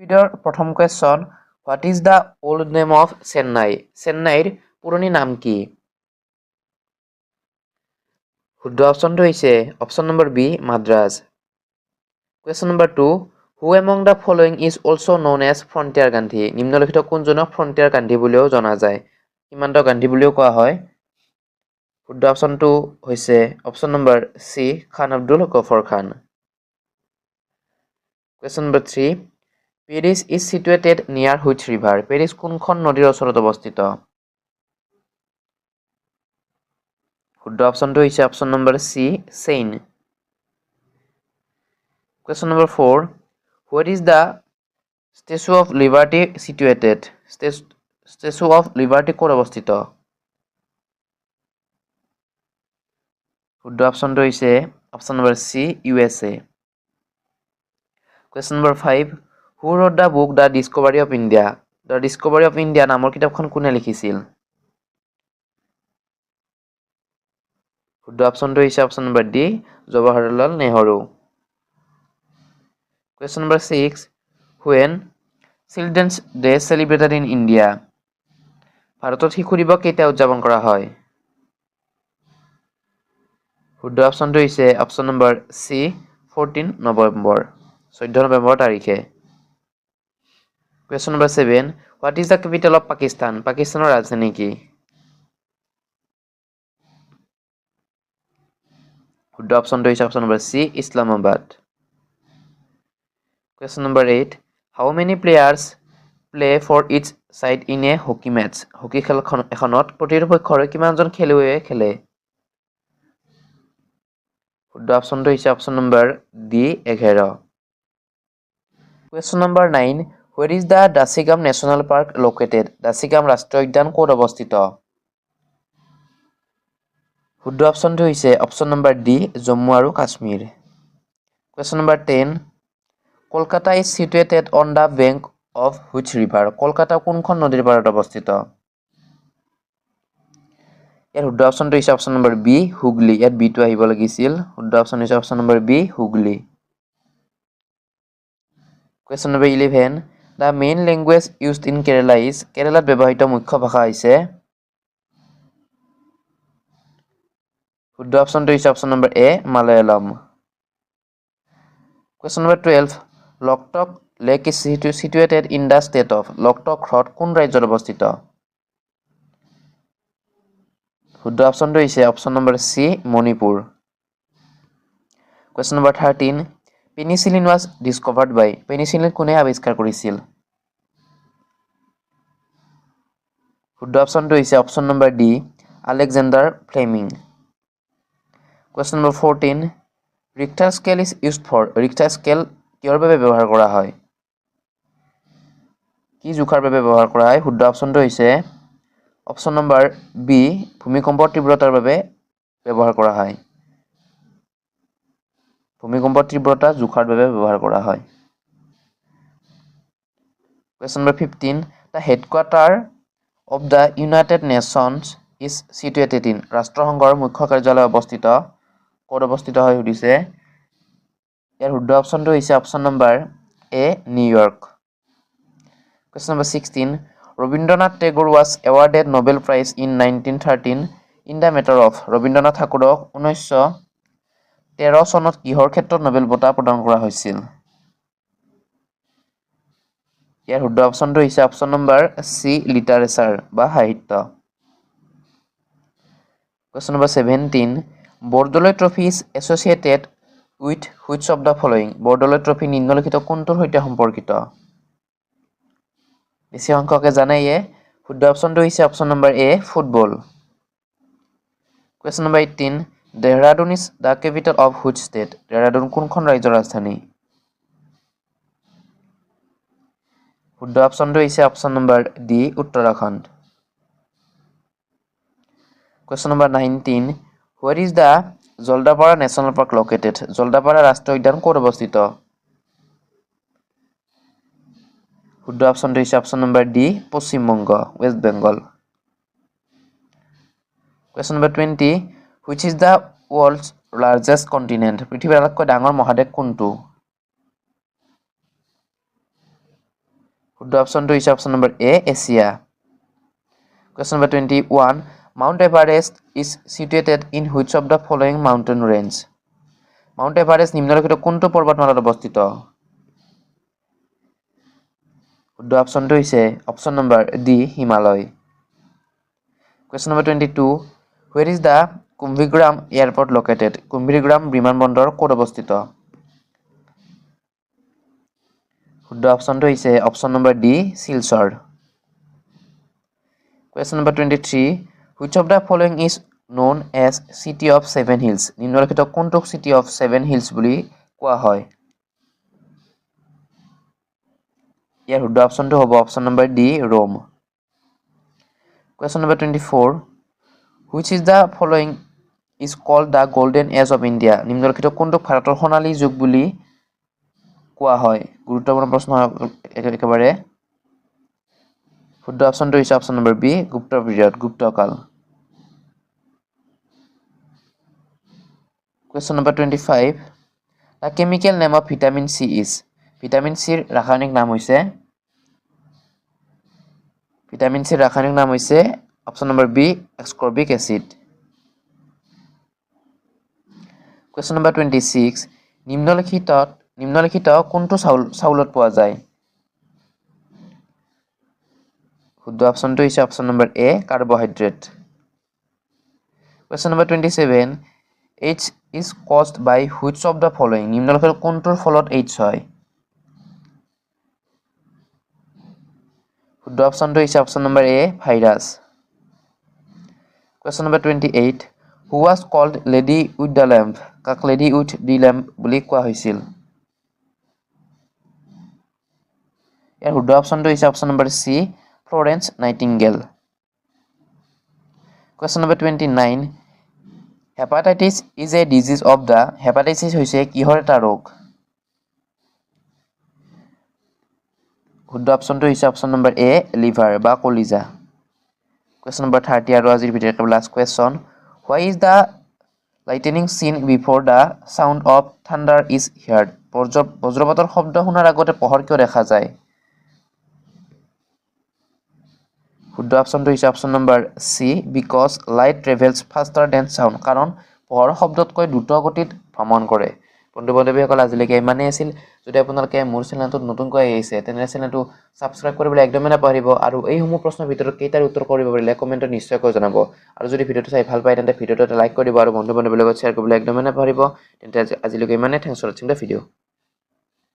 ভিডিওৰ প্ৰথম question, what is the old name of Chennai? চেন্নাইৰ পুৰণি নাম কি? শুদ্ধ অপশ্যনটো হৈছে option number B Madras. Question number 2, who among the following is also' known as frontier Gandhi? নিম্নলিখিত কোনজনক ফ্ৰণ্টিয়াৰ গান্ধী বুলিও জনা যায়? সীমান্ত গান্ধী বুলিও কোৱা হয়। শুদ্ধ অপশ্যনটো হৈছে option number C Khan Abdul Gaffar Khan. Question number 3, Paris is situated near which river? পেৰিছ কোনখন নদীৰ ওচৰত অৱস্থিত? শুদ্ধ অপশ্যনটো হৈছে option number C Seine. Question number 4, where is the statue of liberty situated? Statue of liberty ক'ত অৱস্থিত? শুদ্ধ অপশ্যনটো হৈছে option number C USA। Question number 5, who wrote the book the discovery of India? The discovery of India নামৰ কিতাপখন কোনে লিখিছিল? শুদ্ধ অপশ্যনটো হৈছে option number D Jawaharlal Nehru. Question number 6, when children's day celebrated in India? ভাৰতত শিশু দিৱস কেতিয়া উদযাপন কৰা হয়? শুদ্ধ অপশ্যনটো হৈছে option number C 14 November, 14 November তাৰিখে। Question number 7, what is the capital of Pakistan? পাকিস্তানৰ ৰাজধানী কি? শুদ্ধ অপশ্যনটো হৈছে option number C Islamabad. Question number 8, how many players play for each side in a hockey match? Hockey খেলখন এখনত প্ৰতিটো পক্ষৰ কিমানজন খেলুৱৈয়ে খেলে? শুদ্ধ অপশ্যনটো হৈছে option number D 11। Question number 9, where is the Dachigam national park located? Dachigam ৰাষ্ট্ৰীয় উদ্যান ক'ত অৱস্থিত? শুদ্ধ অপশ্যনটো হৈছে অপশ্যন নম্বৰ ডি জম্মু আৰু Kashmir. Question number 10, Kolkata is situated on the bank of which river? Kolkata কোনখন নদীৰ পাৰত অৱস্থিত? ইয়াৰ শুদ্ধ অপশ্যনটো হৈছে অপশ্যন নম্বৰ বি হুগলী। ইয়াত বিটো আহিব লাগিছিল। শুদ্ধ অপশ্যন হৈছে option number B Hooghly. Question number 11, the main language used in Kerala is? কেৰেলাত ব্যৱহৃত মুখ্য ভাষা হৈছে? শুদ্ধ অপশ্যনটো হৈছে option number A Malayalam. Question number 12, Loktak lake is situated in the state of? Loktak হ্ৰদ কোন ৰাজ্যত অৱস্থিত? শুদ্ধ অপশ্যনটো হৈছে option number C Manipur. Question number 13, penicillin was discovered by? Penicillin কোনে আৱিষ্কাৰ কৰিছিল? শুদ্ধ অপশ্যনটো হৈছে option number D Alexander Fleming. Question number 14, Richter scale is used for? Richter scale কিহৰ বাবে ব্যৱহাৰ কৰা হয়? কি জোখাৰ বাবে ব্যৱহাৰ কৰা হয়? শুদ্ধ অপশ্যনটো হৈছে অপশ্যন নম্বৰ বি ভূমিকম্পৰ তীব্ৰতাৰ বাবে ব্যৱহাৰ কৰা হয়। ভূমিকম্পৰ তীব্ৰতা জোখাৰ বাবে ব্যৱহাৰ কৰা হয়। Question number 15, the headquarter of the United nations is situated in? ৰাষ্ট্ৰসংঘৰ মুখ্য কাৰ্যালয় অৱস্থিত ক'ত অৱস্থিত হয় সুধিছে। ইয়াৰ শুদ্ধ অপশ্যনটো হৈছে option number A New York. Question number 16, Rabindranath Tagore was awarded Nobel prize in 1913 in the matter of? Rabindranath ঠাকুৰক 1913 চনত কিহৰ ক্ষেত্ৰত নোবেল বঁটা প্ৰদান কৰা হৈছিল? ইয়াৰ শুদ্ধ অপশ্যনটো হৈছে অপশ্যন নম্বৰ চি লিটাৰেচাৰ বা সাহিত্য। Question number 17, Bordoloi trophy is associated with which of the following? Bordoloi trophy নিম্নলিখিত কোনটোৰ সৈতে সম্পৰ্কিত? বেছি সংখ্যকে জানেয়ে। শুদ্ধ অপশ্যনটো হৈছে option number A football. Question number 18, Dehradun is the capital of which state? Dehradun কোনখন ৰাজ্যৰ ৰাজধানী? শুদ্ধ অপশ্যনটো হৈছে option number D Uttarakhand. Question number 19, where is the Jaldapara national park located? Jaldapara ৰাষ্ট্ৰীয় উদ্যান ক'ত অৱস্থিত? শুদ্ধ অপশ্যনটো হৈছে option number D Paschimbanga west Bengal. Question number 20, which is the world's largest continent? পৃথিৱীৰ আটাইতকৈ ডাঙৰ মহাদেশ কোনটো? শুদ্ধ অপশ্যনটো হৈছে option number A Asia Question number 21 Mount Everest is situated in which of the following mountain range Mount Everest নিম্নলিখিত কোনটো পৰ্বতমালাত অৱস্থিত শুদ্ধ অপশ্যনটো হৈছে option number D Himalaya Question number 22 Where is the Kumbhigram airport located Kumbhigram বিমানবন্দৰ ক'ত অৱস্থিত শুদ্ধ অপশ্যনটো হৈছে option number D Silchar Question number 23 Which of the following is known as City of Seven Hills নিম্নলিখিত কোনটোক City of Seven Hills বুলি কোৱা হয় ইয়াৰ শুদ্ধ অপশ্যনটো হ'ব option number D Rome Question number 24 Which is the following is called the golden age of India নিম্নলিখিত কোনটোক ভাৰতৰ সোণালী যুগ বুলি কোৱা হয় গুৰুত্বপূৰ্ণ প্ৰশ্ন একেবাৰে শুদ্ধ অপশ্যনটো হৈছে option number B Gupta period গুপ্তকাল Question number 25 The chemical name of vitamin C is Vitamin C ৰ ৰাসায়নিক নাম হৈছে option number B ascorbic acid Question number 26 নিম্নলিখিত কোনটো চাউলত পোৱা যায় শুদ্ধ অপশ্যনটো হৈছে option number A carbohydrate Question number 27 H is caused by which of the following নিম্নলিখিত কোনটোৰ ফলত H হয় শুদ্ধ অপশ্যনটো হৈছে option number A virus Question number 28 Who was called Lady with the Lamp কাক Lady with the Lamp বুলি কোৱা হৈছিল ইয়াৰ শুদ্ধ অপশ্যনটো হৈছে option number C Florence nightingale Question number 29 Hepatitis is a disease of the Hepatitis হৈছে কিহৰ এটা ৰোগ শুদ্ধ অপশ্যনটো হৈছে অপশ্যন নম্বৰ এ লিভাৰ বা কলিজা Question number 30 আৰু আজিৰ ভিডিঅ'ৰ last question Why is the lightning seen before the sound of thunder is heard বজ্ৰপাতৰ শব্দ শুনাৰ আগতে পোহৰ কিয় দেখা যায় শুদ্ধ অপশ্যনটো হৈছে option number C because light travels faster than sound কাৰণ পোহৰ শব্দতকৈ দ্ৰুত গতিত ভ্ৰমণ কৰে বন্ধু বান্ধৱীসকল আজিলৈকে ইমানেই আছিল যদি আপোনালোকে মোৰ চেনেলটোত নতুনকৈ আহিছে তেনে চেনেলটো সাবস্ক্ৰাইব কৰিবলৈ একদমেই নাপাহৰিব আৰু এই সমূহ প্ৰশ্নৰ ভিতৰত কেইটাৰ উত্তৰ কৰিব পাৰিলে কমেণ্টত নিশ্চয়কৈ জনাব আৰু যদি ভিডিঅ'টো চাই ভাল পায় তেন্তে ভিডিঅ'টো এটা লাইক কৰি দিব আৰু বন্ধু বান্ধৱীৰ লগত শ্বেয়াৰ কৰিবলৈ একদমেই নাপাহৰিব তেন্তে আজিলৈকে ইমানেই থেংকছ ফৰ ৱাচিং দ্য ভিডিঅ'